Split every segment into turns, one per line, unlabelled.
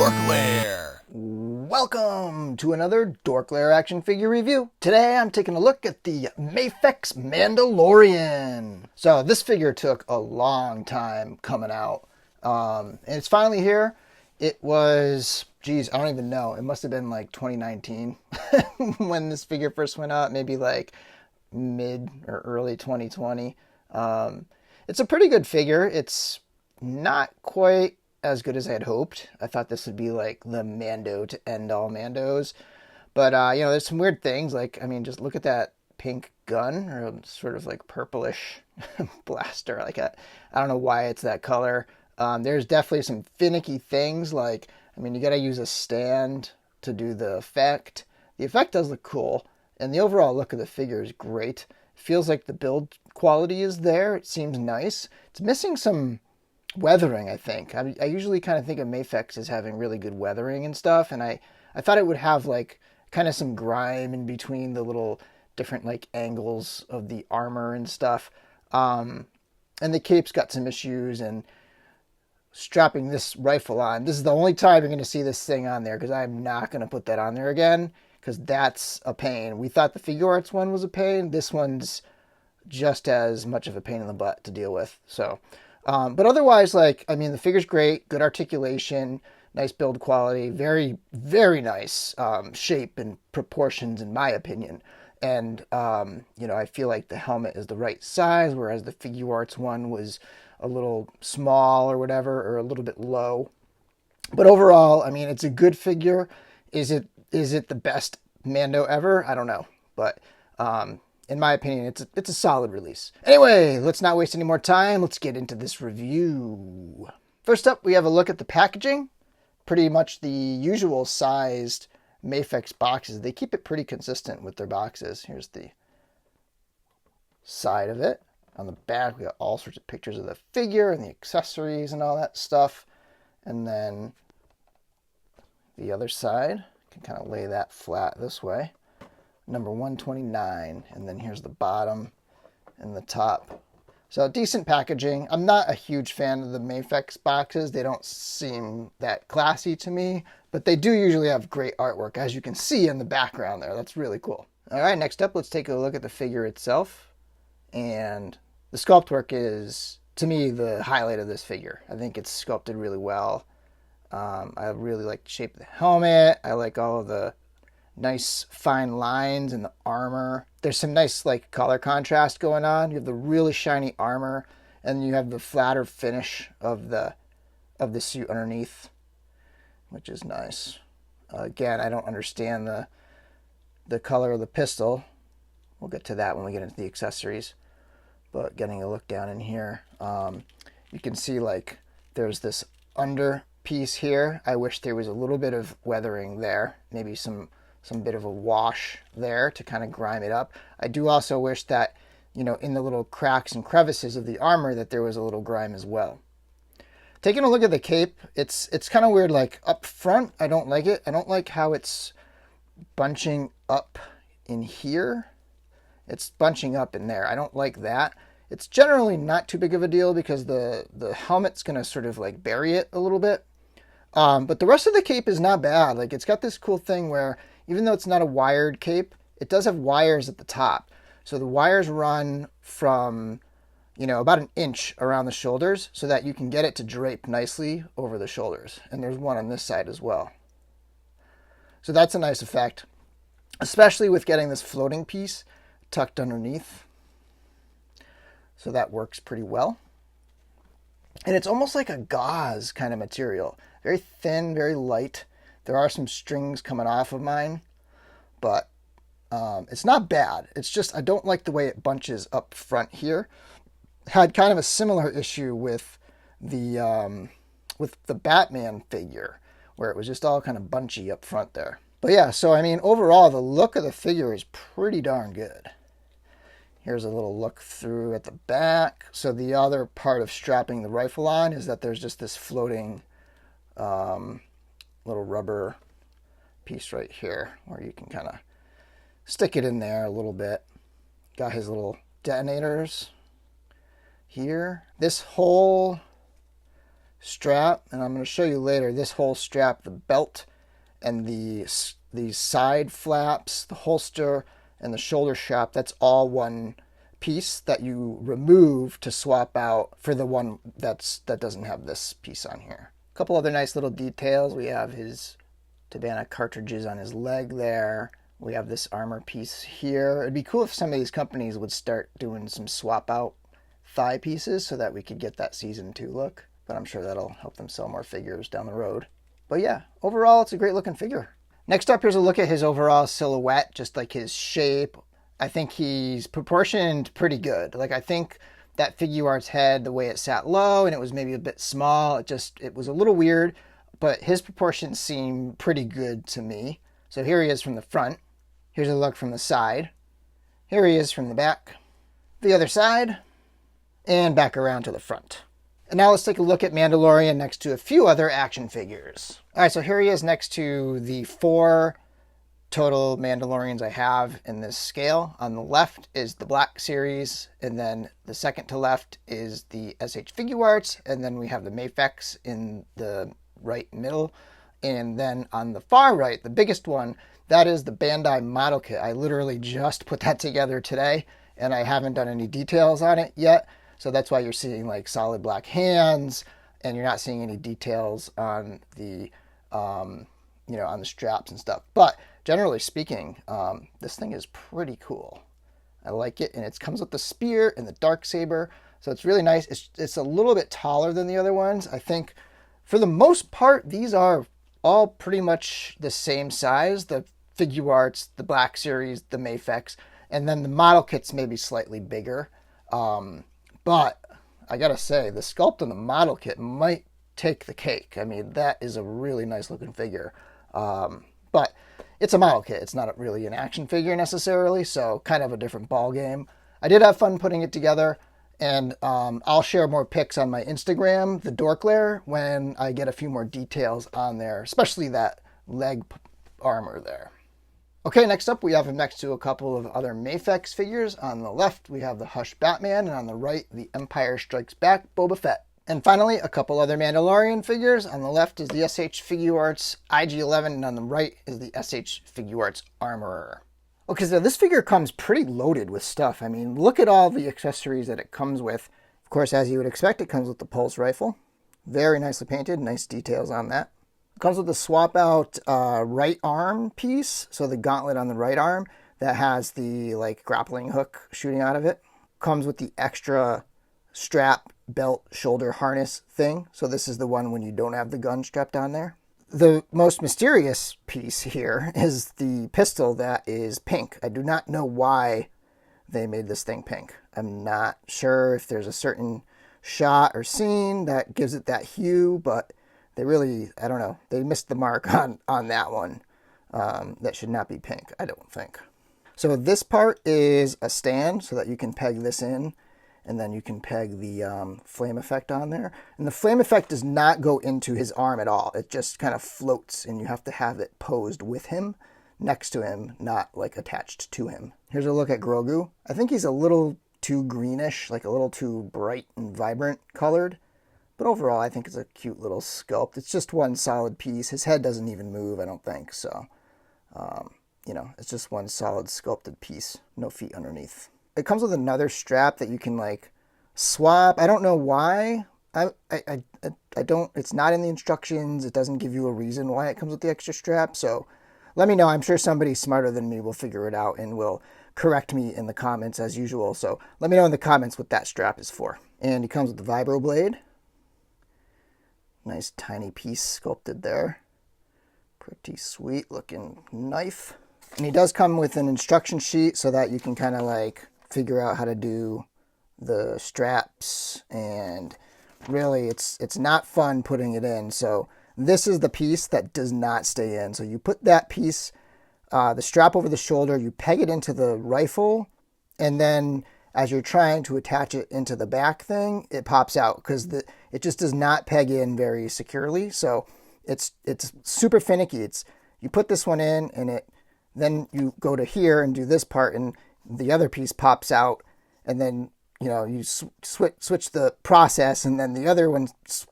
DorkLair.
Welcome to another DorkLair action figure review. Today I'm taking a look at the MAFEX Mandalorian. So this figure took a long time coming out. And it's finally here. It was, geez, I don't even know. It must have been like 2019 when this figure first went out, maybe like mid or early 2020. It's a pretty good figure. It's not quite as good as I had hoped. I thought this would be like the Mando to end all Mandos. But, there's some weird things. Like, I mean, just look at that pink gun or sort of like purplish blaster. Like, I don't know why it's that color. There's definitely some finicky things. Like, I mean, you got to use a stand to do the effect. The effect does look cool. And the overall look of the figure is great. It feels like the build quality is there. It seems nice. It's missing some weathering, I think. I usually kind of think of MAFEX as having really good weathering and stuff, and I thought it would have like kind of some grime in between the little different like angles of the armor and stuff. And the cape's got some issues, and strapping this rifle on, this is the only time you're going to see this thing on there, because I'm not going to put that on there again, because that's a pain. We thought the Figure Arts one was a pain. This one's just as much of a pain in the butt to deal with. So but otherwise, like, I mean, the figure's great, good articulation, nice build quality, very, very nice shape and proportions, in my opinion. And, I feel like the helmet is the right size, whereas the Figure Arts one was a little small or whatever, or a little bit low. But overall, I mean, it's a good figure. Is it the best Mando ever? I don't know. But in my opinion, it's a solid release. Anyway, let's not waste any more time. Let's get into this review. First up, we have a look at the packaging. Pretty much the usual sized MAFEX boxes. They keep it pretty consistent with their boxes. Here's the side of it. On the back, we got all sorts of pictures of the figure and the accessories and all that stuff. And then the other side, can kind of lay that flat this way. Number 129, and then here's the bottom and the top. So decent packaging. I'm not a huge fan of the MAFEX boxes. They don't seem that classy to me, but they do usually have great artwork, as you can see in the background there. That's really cool. All right, next up, let's take a look at the figure itself. And the sculpt work is, to me, the highlight of this figure. I think it's sculpted really well. I really like the shape of the helmet. I like all of the nice fine lines in the armor. There's some nice like color contrast going on. You have the really shiny armor, and you have the flatter finish of the suit underneath, which is nice. Again, I don't understand the color of the pistol. We'll get to that when we get into the accessories. But getting a look down in here, you can see like there's this under piece here. I wish there was a little bit of weathering there, maybe some bit of a wash there to kind of grime it up. I do also wish that, in the little cracks and crevices of the armor, that there was a little grime as well. Taking a look at the cape, it's kind of weird. Like up front, I don't like it. I don't like how it's bunching up in here. It's bunching up in there. I don't like that. It's generally not too big of a deal because the helmet's going to sort of like bury it a little bit. But the rest of the cape is not bad. Like, it's got this cool thing where, even though it's not a wired cape, it does have wires at the top. So the wires run from, about an inch around the shoulders so that you can get it to drape nicely over the shoulders. And there's one on this side as well. So that's a nice effect, especially with getting this floating piece tucked underneath. So that works pretty well. And it's almost like a gauze kind of material. Very thin, very light. There are some strings coming off of mine, but it's not bad. It's just I don't like the way it bunches up front here. Had kind of a similar issue with the Batman figure, where it was just all kind of bunchy up front there. But yeah, so I mean, overall, the look of the figure is pretty darn good. Here's a little look through at the back. So the other part of strapping the rifle on is that there's just this floating little rubber piece right here where you can kind of stick it in there a little bit. Got his little detonators here. This whole strap, and I'm going to show you later, this whole strap, the belt and the side flaps, the holster, and the shoulder strap, that's all one piece that you remove to swap out for the one that doesn't have this piece on here. A couple other nice little details. We have his Tabana cartridges on his leg there. We have this armor piece here. It'd be cool if some of these companies would start doing some swap out thigh pieces so that we could get that season 2 look, but I'm sure that'll help them sell more figures down the road. But yeah, overall it's a great looking figure. Next up, here's a look at his overall silhouette, just like his shape. I think he's proportioned pretty good. Like, I think that Figuarts head, the way it sat low and it was maybe a bit small, it was a little weird, but his proportions seem pretty good to me. So here he is from the front. Here's a look from the side. Here he is from the back, the other side, and back around to the front. And now let's take a look at Mandalorian next to a few other action figures. All right, so here he is next to the 4 total Mandalorians I have in this scale. On the left is the Black Series, and then the second to left is the SH Figuarts, and then we have the MAFEX in the right middle. And then on the far right, the biggest one, that is the Bandai model kit. I literally just put that together today, and I haven't done any details on it yet. So that's why you're seeing like solid black hands, and you're not seeing any details on the, on the straps and stuff. But generally speaking, this thing is pretty cool. I like it, and it comes with the spear and the Darksaber, so it's really nice. It's a little bit taller than the other ones. I think for the most part, these are all pretty much the same size. The Figuarts, the Black Series, the MAFEX, and then the model kit's maybe slightly bigger. But I gotta say, the sculpt on the model kit might take the cake. I mean, that is a really nice looking figure. But it's a model kit. It's not really an action figure necessarily, so kind of a different ball game. I did have fun putting it together, and I'll share more pics on my Instagram, the DorkLair, when I get a few more details on there, especially that leg armor there. Okay, next up we have him next to a couple of other MAFEX figures. On the left we have the Hush Batman, and on the right the Empire Strikes Back Boba Fett. And finally, a couple other Mandalorian figures. On the left is the SH Figuarts IG-11, and on the right is the SH Figuarts Armorer. Okay, so this figure comes pretty loaded with stuff. I mean, look at all the accessories that it comes with. Of course, as you would expect, it comes with the pulse rifle. Very nicely painted, nice details on that. It comes with the swap out right arm piece, so the gauntlet on the right arm that has the grappling hook shooting out of it. Comes with the extra strap, belt, shoulder harness thing. So this is the one when you don't have the gun strapped on there. The most mysterious piece here is the pistol that is pink. I do not know why they made this thing pink. I'm not sure if there's a certain shot or scene that gives it that hue, but they really, I don't know, they missed the mark on that one. That should not be pink, I don't think. So this part is a stand so that you can peg this in, and then you can peg the flame effect on there. And the flame effect does not go into his arm at all. It just kind of floats, and you have to have it posed with him, next to him, not attached to him. Here's a look at Grogu. I think he's a little too greenish, a little too bright and vibrant colored. But overall, I think it's a cute little sculpt. It's just one solid piece. His head doesn't even move, I don't think. So, it's just one solid sculpted piece. No feet underneath. It comes with another strap that you can, swap. I don't know why. I don't, it's not in the instructions. It doesn't give you a reason why it comes with the extra strap. So, let me know. I'm sure somebody smarter than me will figure it out and will correct me in the comments as usual. So, let me know in the comments what that strap is for. And it comes with the vibro blade. Nice tiny piece sculpted there. Pretty sweet looking knife. And he does come with an instruction sheet so that you can kind of figure out how to do the straps. And really it's not fun putting it in. So this is the piece that does not stay in. So you put that piece, the strap over the shoulder, you peg it into the rifle, and then as you're trying to attach it into the back thing, it pops out because it just does not peg in very securely. So it's super finicky. You put this one in, and then you go to here and do this part, and the other piece pops out, and then you know, you switch the process and then the other one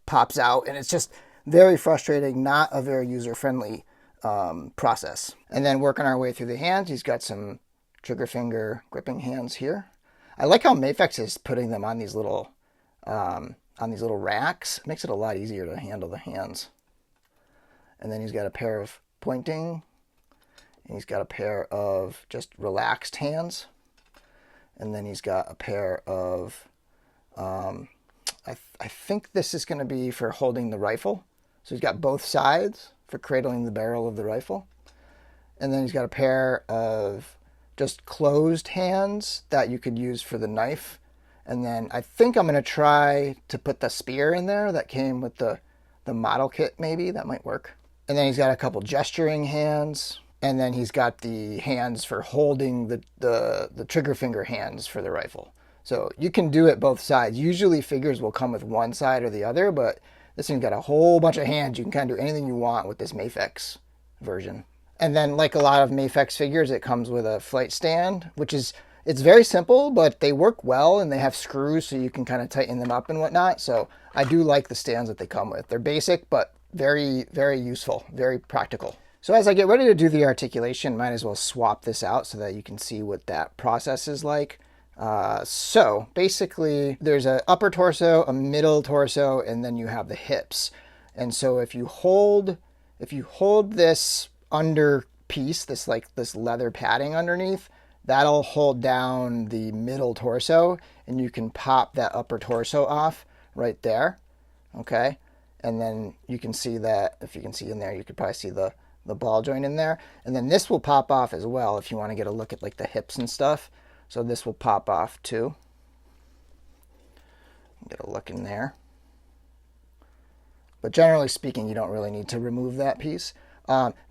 pops out, and it's just very frustrating, not a very user-friendly process. And then working our way through the hands, he's got some trigger finger gripping hands here. I like how MAFEX is putting them on these little racks. It makes it a lot easier to handle the hands. And then he's got a pair of pointing, and he's got a pair of just relaxed hands. And then he's got a pair of, I think this is going to be for holding the rifle. So he's got both sides for cradling the barrel of the rifle. And then he's got a pair of just closed hands that you could use for the knife. And then I think I'm going to try to put the spear in there that came with the model kit, maybe. That might work. And then he's got a couple gesturing hands. And then he's got the hands for holding the trigger finger hands for the rifle. So you can do it both sides. Usually figures will come with one side or the other, but this thing's got a whole bunch of hands. You can kind of do anything you want with this MAFEX version. And then like a lot of MAFEX figures, it comes with a flight stand, it's very simple, but they work well, and they have screws so you can kind of tighten them up and whatnot. So I do like the stands that they come with. They're basic, but very, very useful, very practical. So as I get ready to do the articulation, might as well swap this out so that you can see what that process is like. So basically there's an upper torso, a middle torso, and then you have the hips. And so if you hold this under piece, this leather padding underneath, that'll hold down the middle torso, and you can pop that upper torso off right there. Okay. And then you can see that, if you can see in there, you could probably see the ball joint in there. And then this will pop off as well if you want to get a look at like the hips and stuff. So this will pop off too. Get a look in there. But generally speaking, you don't really need to remove that piece.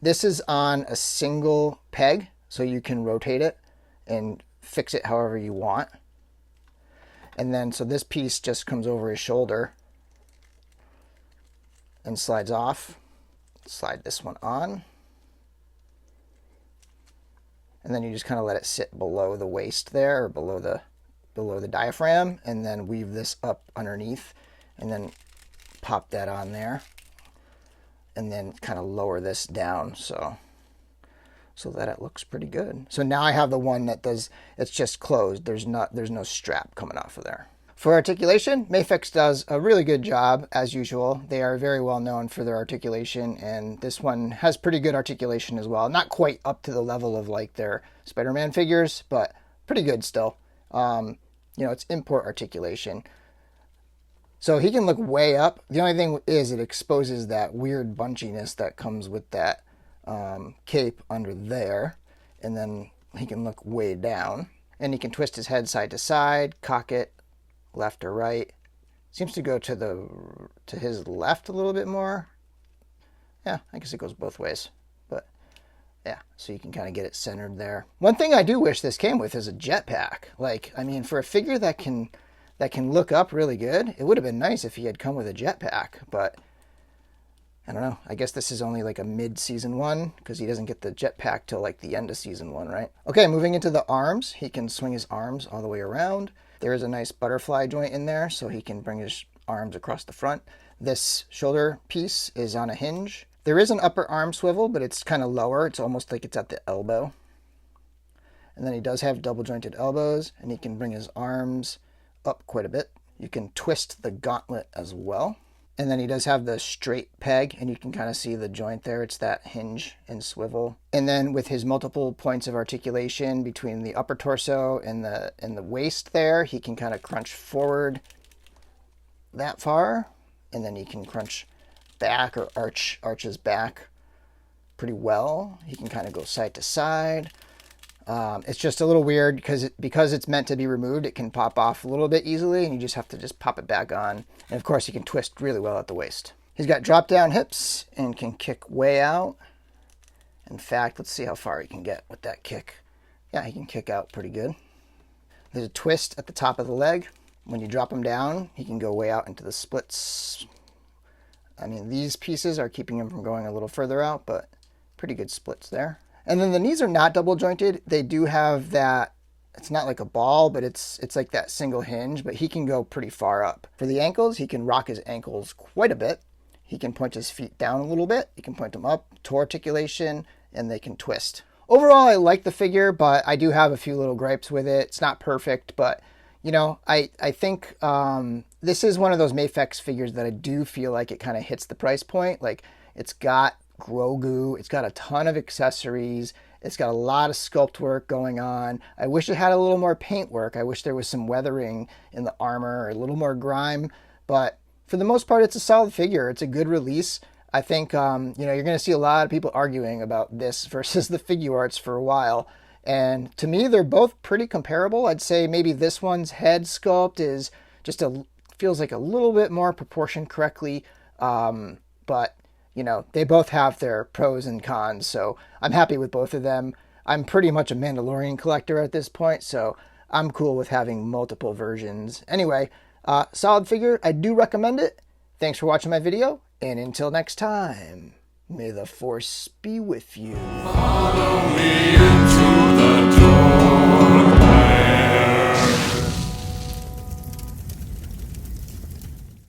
This is on a single peg, so you can rotate it and fix it however you want. And then, so this piece just comes over his shoulder and slides off. Slide this one on. And then you just kind of let it sit below the waist there, or below the diaphragm, and then weave this up underneath, and then pop that on there, and then kind of lower this down so that it looks pretty good. So now I have the one that it's just closed. There's no strap coming off of there. For articulation, MAFEX does a really good job, as usual. They are very well known for their articulation, and this one has pretty good articulation as well. Not quite up to the level of like their Spider-Man figures, but pretty good still. You know, it's import articulation. So he can look way up. The only thing is it exposes that weird bunchiness that comes with that cape under there. And then he can look way down. And he can twist his head side to side, cock it left or right. Seems to go to his left a little bit more. Yeah, I guess it goes both ways. But yeah, so you can kind of get it centered there. One thing I do wish this came with is a jetpack. Like, I mean, for a figure that can look up really good, it would have been nice if he had come with a jetpack, but I don't know. I guess this is only like a mid-season one, because he doesn't get the jetpack till like the end of season 1, right? Okay, moving into the arms. He can swing his arms all the way around. There is a nice butterfly joint in there, so he can bring his arms across the front. This shoulder piece is on a hinge. There is an upper arm swivel, but it's kind of lower. It's almost like it's at the elbow. And then he does have double jointed elbows, and he can bring his arms up quite a bit. You can twist the gauntlet as well. And then he does have the straight peg, and you can kind of see the joint there. It's that hinge and swivel. And then with his multiple points of articulation between the upper torso and the waist there, he can kind of crunch forward that far, and then he can crunch back or arches back pretty well. He can kind of go side to side. It's just a little weird because it's meant to be removed. It can pop off a little bit easily, and you just have to pop it back on. And of course, he can twist really well at the waist. He's got drop down hips and can kick way out. In fact, let's see how far he can get with that kick. Yeah, he can kick out pretty good. There's a twist at the top of the leg. When you drop him down, he can go way out into the splits. I mean, these pieces are keeping him from going a little further out, but pretty good splits there. And then the knees are not double jointed. They do have that it's not like a ball, but it's like that single hinge, but he can go pretty far up. For the ankles, he can rock his ankles quite a bit. He can point his feet down a little bit. He can point them up to articulation, and they can twist. Overall, I like the figure, but I do have a few little gripes with it. It's not perfect, but you know, I think this is one of those MAFEX figures that I do feel like it kind of hits the price point. Like, it's got Grogu, it's got a ton of accessories, it's got a lot of sculpt work going on. I wish it had a little more paint work. I wish there was some weathering in the armor or a little more grime, but for the most part, it's a solid figure. It's a good release. I think, you know, you're going to see a lot of people arguing about this versus the figure arts for a while. And to me, they're both pretty comparable. I'd say maybe this one's head sculpt is just feels like a little bit more proportioned correctly. But, you know, they both have their pros and cons. So I'm happy with both of them. I'm pretty much a Mandalorian collector at this point, so I'm cool with having multiple versions. Anyway, solid figure. I do recommend it. Thanks for watching my video, and until next time, may the Force be with you.
Follow me into the door.